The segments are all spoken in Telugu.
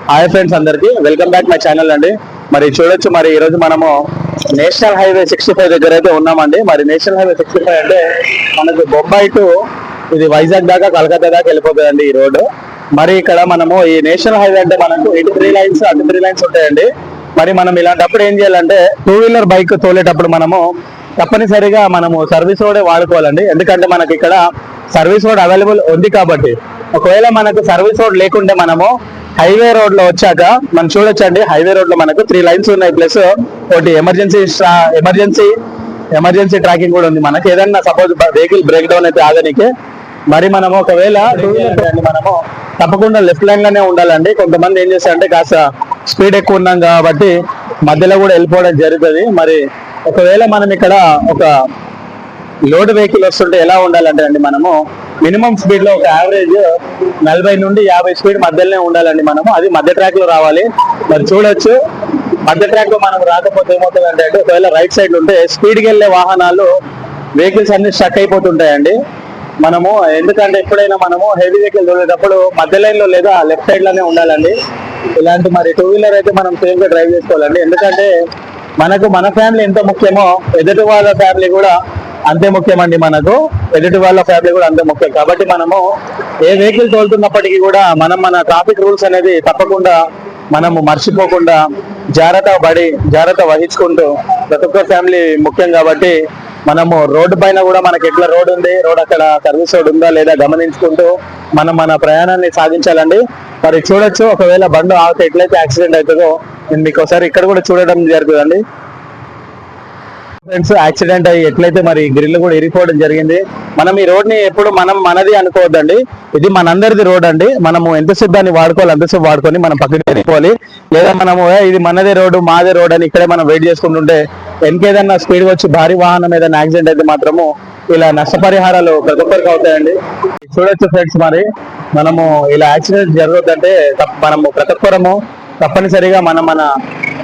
హాయ్ ఫ్రెండ్స్, అందరికి వెల్కమ్ బ్యాక్ మై ఛానల్ అండి. మరి చూడొచ్చు, మరి ఈ రోజు మనము నేషనల్ హైవే 65 దగ్గర అయితే ఉన్నామండి. మరి నేషనల్ హైవే 65 అంటే మనకు బొంబాయి టు ఇది వైజాగ్ దాకా కలకత్తా దాకా వెళ్ళిపోతుందండి ఈ రోడ్డు. మరి ఇక్కడ మనము ఈ నేషనల్ హైవే అంటే మనకు 83 లైన్స్ అటు 3 లైన్స్ ఉంటాయండి. మరి మనం ఇలాంటప్పుడు ఏం చేయాలంటే 2 వీలర్ బైక్ తోలేటప్పుడు మనము తప్పనిసరిగా మనము సర్వీస్ రోడే వాడుకోవాలండి. ఎందుకంటే మనకి ఇక్కడ సర్వీస్ రోడ్ అవైలబుల్ ఉంది కాబట్టి. ఒకవేళ మనకు సర్వీస్ రోడ్ లేకుంటే మనము హైవే రోడ్ లో వచ్చాక మనం చూడొచ్చండి, హైవే రోడ్ లో మనకు 3 లైన్స్ ఉన్నాయి, ప్లస్ ఒకటి ఎమర్జెన్సీ ట్రాకింగ్ కూడా ఉంది. మనకి ఏదైనా సపోజ్ వెహికల్ బ్రేక్ డౌన్ అయితే ఆగనికి. మరి మనము ఒకవేళ 2 వీలర్ మనము తప్పకుండా లెఫ్ట్ లైన్ లోనే ఉండాలండి. కొంతమంది ఏం చేస్తారంటే కాస్త స్పీడ్ ఎక్కువ ఉన్నాం కాబట్టి మధ్యలో కూడా వెళ్ళిపోవడం జరుగుతుంది. మరి ఒకవేళ మనం ఇక్కడ ఒక లోడ్ వెహికల్ వస్తుంటే ఎలా ఉండాలంటే అండి, మనము మినిమం స్పీడ్ లో ఒక యావరేజ్ 40 నుండి 50 స్పీడ్ మధ్యలోనే ఉండాలండి. మనము అది మధ్య ట్రాక్ లో రావాలి. మరి చూడొచ్చు, మధ్య ట్రాక్ లో మనం రాకపోతే ఏమవుతుంది అంటే ఒకవేళ రైట్ సైడ్ ఉంటే స్పీడ్కి వెళ్ళే వాహనాలు వెహికల్స్ అన్ని స్టక్ అయిపోతుంటాయండి. మనము ఎందుకంటే ఎప్పుడైనా మనము హెవీ వెహికల్ తోలేటప్పుడు మధ్య లైన్ లో లేదా లెఫ్ట్ సైడ్ లోనే ఉండాలండి. ఇలాంటి మరి 2 వీలర్ అయితే మనం సేఫ్ గా డ్రైవ్ చేసుకోవాలండి. ఎందుకంటే మనకు మన ఫ్యామిలీ ఎంత ముఖ్యమో ఎదుటి వాళ్ళ ఫ్యామిలీ కూడా అంతే ముఖ్యమండి. మనకు ఎదుటి వాళ్ళ ఫ్యామిలీ కూడా అంతే ముఖ్యం కాబట్టి మనము ఏ వెహికల్ తోలుతున్నప్పటికీ కూడా మన ట్రాఫిక్ రూల్స్ అనేది తప్పకుండా మనము మర్చిపోకుండా జాగ్రత్త వహించుకుంటూ ప్రతి ఒక్క ఫ్యామిలీ ముఖ్యం కాబట్టి మనము రోడ్డు పైన కూడా మనకి ఎట్లా రోడ్ ఉంది, రోడ్ అక్కడ సర్వీస్ రోడ్ ఉందా లేదా గమనించుకుంటూ మన ప్రయాణాన్ని సాగించాలండి. మరి చూడొచ్చు, ఒకవేళ బండి ఆగితే ఎట్లయితే యాక్సిడెంట్ అవుతుందో నేను మీకు ఒకసారి ఇక్కడ కూడా చూడడం జరుగుతుందండి. ఫ్రెండ్స్, యాక్సిడెంట్ అయ్యి ఎట్లయితే మరి గ్రిల్ కూడా ఇరిగిపోవడం జరిగింది. మనం ఈ రోడ్ ని ఎప్పుడు మనది అనుకోవద్దండి. ఇది మనందరిది రోడ్ అండి. మనము ఎంతసేపు దాన్ని వాడుకోవాలి అంతసేపు వాడుకొని మనం పక్కకి వెళ్ళిపోవాలి. లేదా మనము ఇది మనదే రోడ్డు మాదే రోడ్ అని ఇక్కడే మనం వెయిట్ చేసుకుంటుంటే ఎంకేదన్నా స్పీడ్ వచ్చి భారీ వాహనం ఏదైనా యాక్సిడెంట్ అయితే మాత్రము ఇలా నష్టపరిహారాలు ప్రతి ఒక్కరికి అవుతాయండి. చూడొచ్చు ఫ్రెండ్స్, మరి మనము ఇలా యాక్సిడెంట్ జరగొద్దంటే మనము ప్రతి ఒక్కరము తప్పనిసరిగా మన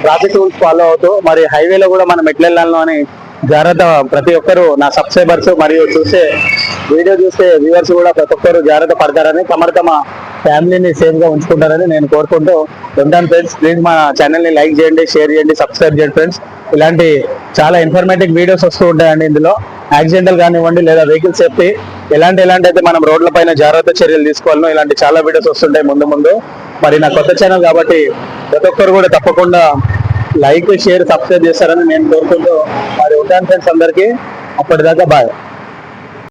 ట్రాఫిక్ రూల్స్ ఫాలో అవుతూ మరి హైవేలో కూడా మనం ఎట్లా వెళ్ళాలో అని జాగ్రత్త ప్రతి ఒక్కరు నా సబ్స్క్రైబర్స్ మరియు వీడియో చూసే వ్యూవర్స్ కూడా ప్రతి ఒక్కరు జాగ్రత్త పడతారని తమ ఫ్యామిలీని సేఫ్ గా ఉంచుకుంటారని నేను కోరుకుంటూ ఉంటాను. ఫ్రెండ్స్, ప్లీజ్ మా ఛానల్ ని లైక్ చేయండి, షేర్ చేయండి, సబ్స్క్రైబ్ చేయండి. ఫ్రెండ్స్, ఇలాంటి చాలా ఇన్ఫర్మేటివ్ వీడియోస్ వస్తూ ఉంటాయండి. ఇందులో యాక్సిడెంటల్ కానివ్వండి లేదా వెహికల్ సేఫ్టీ ఎలాంటి అయితే మనం రోడ్ల పైన జాగ్రత్త చర్యలు తీసుకోవాలనో ఇలాంటి చాలా వీడియోస్ వస్తుంటాయి ముందు. మరి నా కొత్త ఛానల్ కాబట్టి ప్రతి ఒక్కరు కూడా తప్పకుండా లైక్, షేర్, సబ్స్క్రైబ్ చేస్తారని నేను కోరుకుంటూ మరి ఉంటాను ఫ్రెండ్స్. అందరికీ అప్పటిదాకా బాయ్.